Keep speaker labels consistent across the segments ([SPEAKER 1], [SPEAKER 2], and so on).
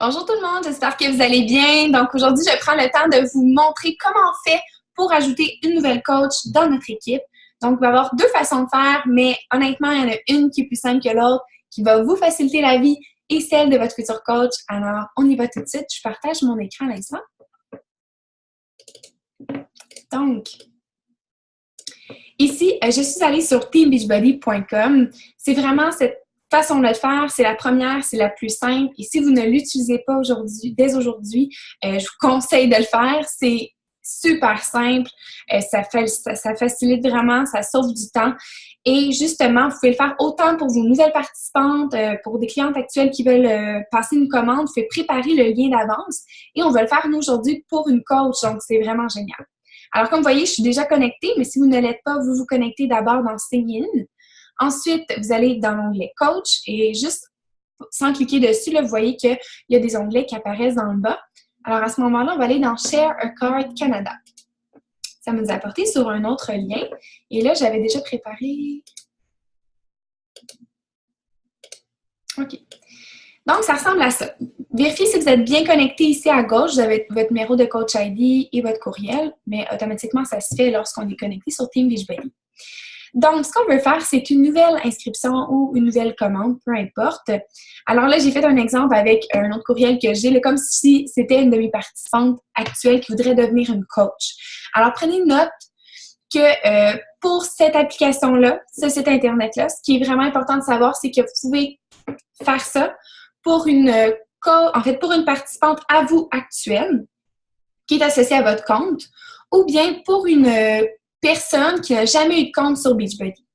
[SPEAKER 1] Bonjour tout le monde, j'espère que vous allez bien. Donc aujourd'hui, je prends le temps de vous montrer comment on fait pour ajouter une nouvelle coach dans notre équipe. Donc, il va y avoir deux façons de faire, mais honnêtement, il y en a une qui est plus simple que l'autre, qui va vous faciliter la vie et celle de votre futur coach. Alors, on y va tout de suite. Je partage mon écran à l'instant. Donc, ici, je suis allée sur teambeachbody.com. C'est vraiment cette façon de le faire, c'est la première, c'est la plus simple. Et si vous ne l'utilisez pas dès aujourd'hui, je vous conseille de le faire. C'est super simple, ça facilite vraiment, ça sauve du temps. Et justement, vous pouvez le faire autant pour vos nouvelles participantes, pour des clientes actuelles qui veulent passer une commande, vous pouvez préparer le lien d'avance. Et on va le faire, nous, aujourd'hui, pour une coach. Donc, c'est vraiment génial. Alors, comme vous voyez, je suis déjà connectée, mais si vous ne l'êtes pas, vous vous connectez d'abord dans Sign In. Ensuite, vous allez dans l'onglet Coach et juste sans cliquer dessus, là, vous voyez qu'il y a des onglets qui apparaissent dans le bas. Alors, à ce moment-là, on va aller dans Share a Card Canada. Ça nous a apporté sur un autre lien. Et là, j'avais déjà préparé... OK. Donc, ça ressemble à ça. Vérifiez si vous êtes bien connecté ici à gauche. Vous avez votre numéro de Coach ID et votre courriel, mais automatiquement, ça se fait lorsqu'on est connecté sur Team Beachbody. Donc, ce qu'on veut faire, c'est une nouvelle inscription ou une nouvelle commande, peu importe. Alors là, j'ai fait un exemple avec un autre courriel que j'ai, comme si c'était une de mes participantes actuelles qui voudrait devenir une coach. Alors, prenez note que pour cette application-là, ce site Internet-là, ce qui est vraiment important de savoir, c'est que vous pouvez faire ça pour pour une participante à vous actuelle qui est associée à votre compte ou bien pour une personne qui n'a jamais eu de compte sur Beachbody.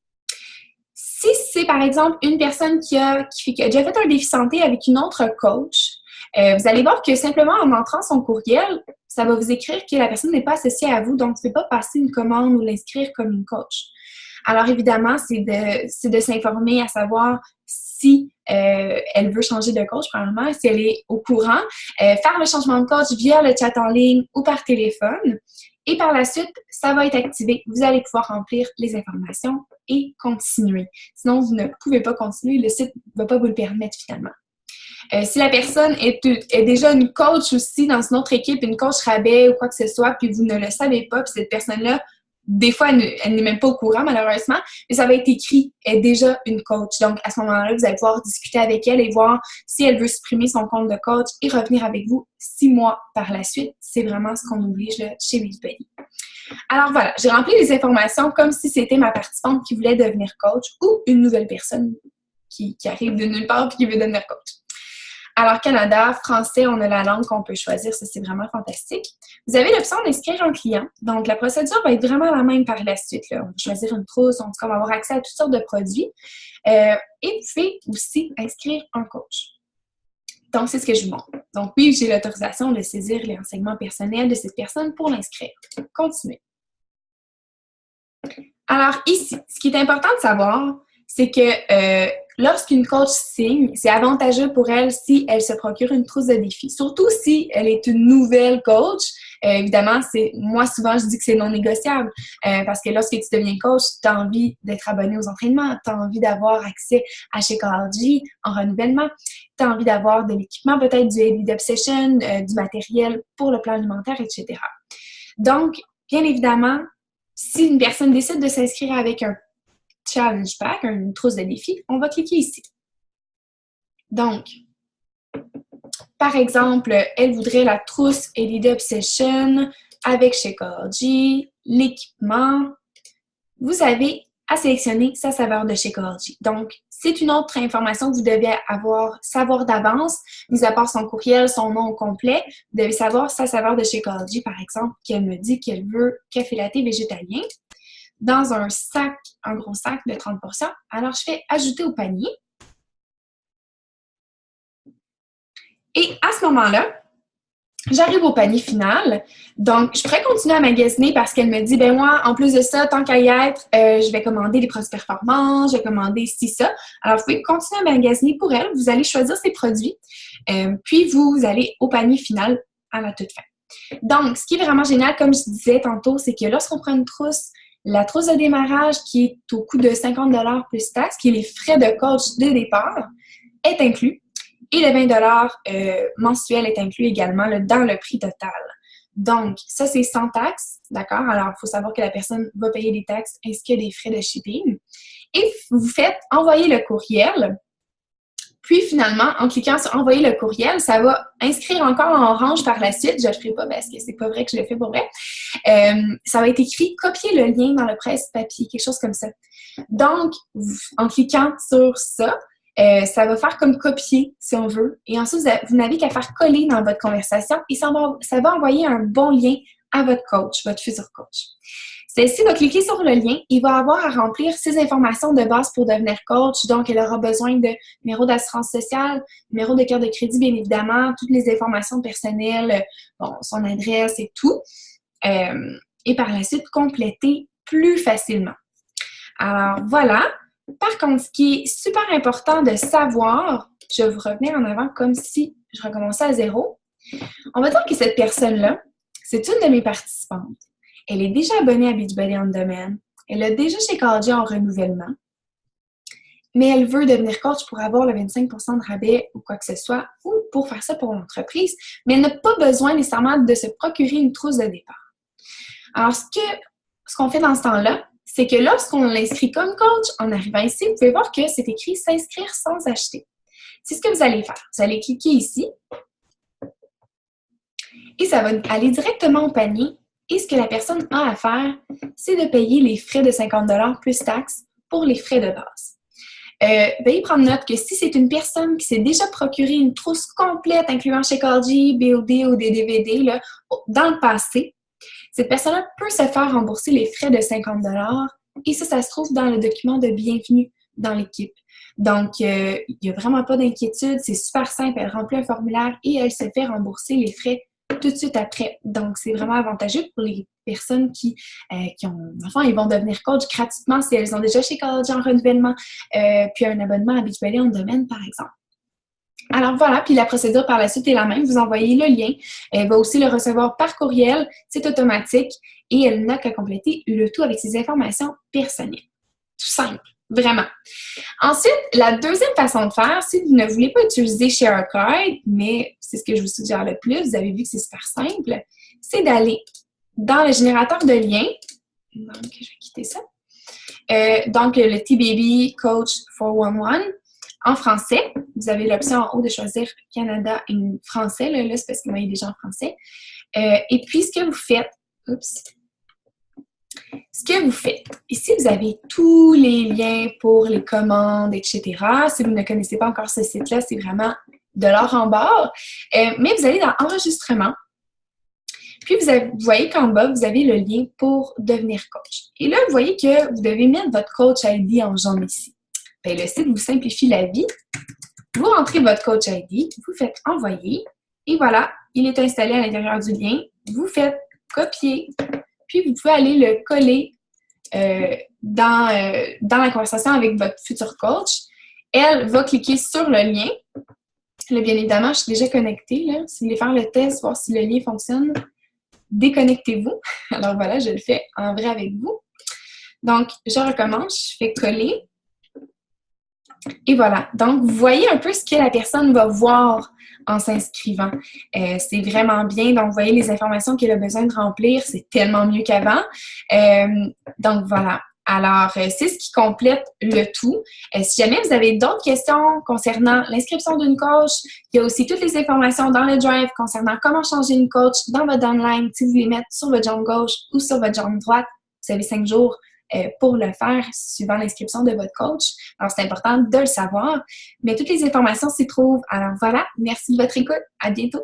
[SPEAKER 1] Si c'est, par exemple, une personne qui a déjà fait un défi santé avec une autre coach, vous allez voir que simplement en entrant son courriel, ça va vous écrire que la personne n'est pas associée à vous, donc vous ne pouvez pas passer une commande ou l'inscrire comme une coach. Alors, évidemment, c'est de s'informer à savoir si elle veut changer de coach, premièrement, si elle est au courant, faire le changement de coach via le chat en ligne ou par téléphone. Et par la suite, ça va être activé. Vous allez pouvoir remplir les informations et continuer. Sinon, vous ne pouvez pas continuer. Le site ne va pas vous le permettre finalement. Si la personne est déjà une coach aussi dans une autre équipe, une coach rabais ou quoi que ce soit, puis vous ne le savez pas, puis cette personne-là, des fois, elle n'est même pas au courant, malheureusement, mais ça va être écrit, elle est déjà une coach. Donc, à ce moment-là, vous allez pouvoir discuter avec elle et voir si elle veut supprimer son compte de coach et revenir avec vous 6 mois par la suite. C'est vraiment ce qu'on oblige là, chez Beachbody. Alors voilà, j'ai rempli les informations comme si c'était ma participante qui voulait devenir coach ou une nouvelle personne qui arrive de nulle part et qui veut devenir coach. Alors, Canada, français, on a la langue qu'on peut choisir. Ça, c'est vraiment fantastique. Vous avez l'option d'inscrire un client. Donc, la procédure va être vraiment la même par la suite. Là. On va choisir une trousse. En tout cas, on va avoir accès à toutes sortes de produits. Et vous pouvez aussi inscrire un coach. Donc, c'est ce que je vous montre. Donc, oui, j'ai l'autorisation de saisir les renseignements personnels de cette personne pour l'inscrire. Continuez. Alors, ici, ce qui est important de savoir, c'est que lorsqu'une coach signe, c'est avantageux pour elle si elle se procure une trousse de défi. Surtout si elle est une nouvelle coach. Évidemment, moi, souvent, je dis que c'est non négociable parce que lorsque tu deviens coach, tu as envie d'être abonné aux entraînements, tu as envie d'avoir accès à Shakeology en renouvellement, tu as envie d'avoir de l'équipement, peut-être du Elite Obsession, du matériel pour le plan alimentaire, etc. Donc, bien évidemment, si une personne décide de s'inscrire avec un challenge pack, une trousse de défi, on va cliquer ici. Donc, par exemple, elle voudrait la trousse Elite Obsession avec Shakeology, l'équipement. Vous avez à sélectionner sa saveur de Shakeology. Donc, c'est une autre information que vous devez savoir d'avance, mis à part son courriel, son nom au complet. Vous devez savoir sa saveur de Shakeology, par exemple, qu'elle me dit qu'elle veut café latte végétalien dans un gros sac de 30%. Alors, je fais ajouter au panier. Et à ce moment-là, j'arrive au panier final. Donc, je pourrais continuer à magasiner parce qu'elle me dit, ben moi, en plus de ça, tant qu'à y être, je vais commander des produits performance, je vais commander ci, ça. Alors, vous pouvez continuer à magasiner pour elle. Vous allez choisir ses produits. Puis, vous allez au panier final à la toute fin. Donc, ce qui est vraiment génial, comme je disais tantôt, c'est que lorsqu'on prend une trousse, la trousse de démarrage qui est au coût de 50$ plus taxes, qui est les frais de coach de départ, est inclus. Et le 20 mensuel est inclus également là, dans le prix total. Donc, ça, c'est sans taxe, d'accord? Alors, il faut savoir que la personne va payer des taxes ainsi que des frais de shipping. Et vous faites envoyer le courriel. Puis, finalement, en cliquant sur « Envoyer le courriel », ça va inscrire encore en orange par la suite. Je ne le ferai pas parce que c'est pas vrai que je le fais pour vrai. Ça va être écrit « Copier le lien dans le presse-papier », quelque chose comme ça. Donc, en cliquant sur ça, ça va faire comme copier, si on veut. Et ensuite, vous n'avez qu'à faire coller dans votre conversation et ça va envoyer un bon lien à votre coach, votre futur coach. Celle-ci va cliquer sur le lien et va avoir à remplir ses informations de base pour devenir coach. Donc, elle aura besoin de numéro d'assurance sociale, numéro de carte de crédit, bien évidemment, toutes les informations personnelles, bon, son adresse et tout. Et par la suite, compléter plus facilement. Alors, voilà. Par contre, ce qui est super important de savoir, je vais vous revenir en avant comme si je recommençais à zéro. On va dire que cette personne-là, c'est une de mes participantes. Elle est déjà abonnée à Beachbody On Demand. Elle a déjà chez Cardia en renouvellement. Mais elle veut devenir coach pour avoir le 25% de rabais ou quoi que ce soit, ou pour faire ça pour l'entreprise. Mais elle n'a pas besoin nécessairement de se procurer une trousse de départ. Alors, ce qu'on fait dans ce temps-là, c'est que lorsqu'on l'inscrit comme coach, en arrivant ici, vous pouvez voir que c'est écrit « S'inscrire sans acheter ». C'est ce que vous allez faire. Vous allez cliquer ici et ça va aller directement au panier. Et ce que la personne a à faire, c'est de payer les frais de 50$ plus taxes pour les frais de base. Veuillez prendre note que si c'est une personne qui s'est déjà procuré une trousse complète, incluant Shakeology, BOD ou des DVD, là, dans le passé, cette personne-là peut se faire rembourser les frais de 50$ et ça se trouve dans le document de bienvenue dans l'équipe. Donc, il n'y a vraiment pas d'inquiétude, c'est super simple, elle remplit un formulaire et elle se fait rembourser les frais tout de suite après. Donc, c'est vraiment avantageux pour les personnes qui ont... Enfin, ils vont devenir coach gratuitement si elles ont déjà chez College en renouvellement, puis un abonnement à Beachbody On Demand, par exemple. Alors voilà, puis la procédure par la suite est la même. Vous envoyez le lien. Elle va aussi le recevoir par courriel. C'est automatique et elle n'a qu'à compléter le tout avec ses informations personnelles. Tout simple, vraiment. Ensuite, la deuxième façon de faire, si vous ne voulez pas utiliser ShareCard, mais c'est ce que je vous suggère le plus, vous avez vu que c'est super simple, c'est d'aller dans le générateur de liens. Donc, je vais quitter ça. Donc, le TBB Coach 411. En français, vous avez l'option en haut de choisir Canada et français. Là c'est parce qu'il y a déjà en français. Et puis, ce que vous faites... Ce que vous faites, ici, vous avez tous les liens pour les commandes, etc. Si vous ne connaissez pas encore ce site-là, c'est vraiment de l'or en barre. Mais vous allez dans Enregistrement. Puis, vous voyez qu'en bas, vous avez le lien pour devenir coach. Et là, vous voyez que vous devez mettre votre coach ID en jaune ici. Bien, le site vous simplifie la vie. Vous rentrez votre coach ID, vous faites envoyer et voilà, il est installé à l'intérieur du lien. Vous faites copier, puis vous pouvez aller le coller dans la conversation avec votre futur coach. Elle va cliquer sur le lien. Là, bien évidemment, je suis déjà connectée. Là. Si vous voulez faire le test, voir si le lien fonctionne, déconnectez-vous. Alors voilà, je le fais en vrai avec vous. Donc, je recommence, je fais coller. Et voilà. Donc, vous voyez un peu ce que la personne va voir en s'inscrivant. C'est vraiment bien. Donc, vous voyez les informations qu'elle a besoin de remplir. C'est tellement mieux qu'avant. Donc, voilà. Alors, c'est ce qui complète le tout. Si jamais vous avez d'autres questions concernant l'inscription d'une coach, il y a aussi toutes les informations dans le Drive concernant comment changer une coach dans votre downline. Si vous voulez mettre sur votre jambe gauche ou sur votre jambe droite, vous avez 5 jours pour le faire suivant l'inscription de votre coach. Alors, c'est important de le savoir. Mais toutes les informations s'y trouvent. Alors, voilà. Merci de votre écoute. À bientôt.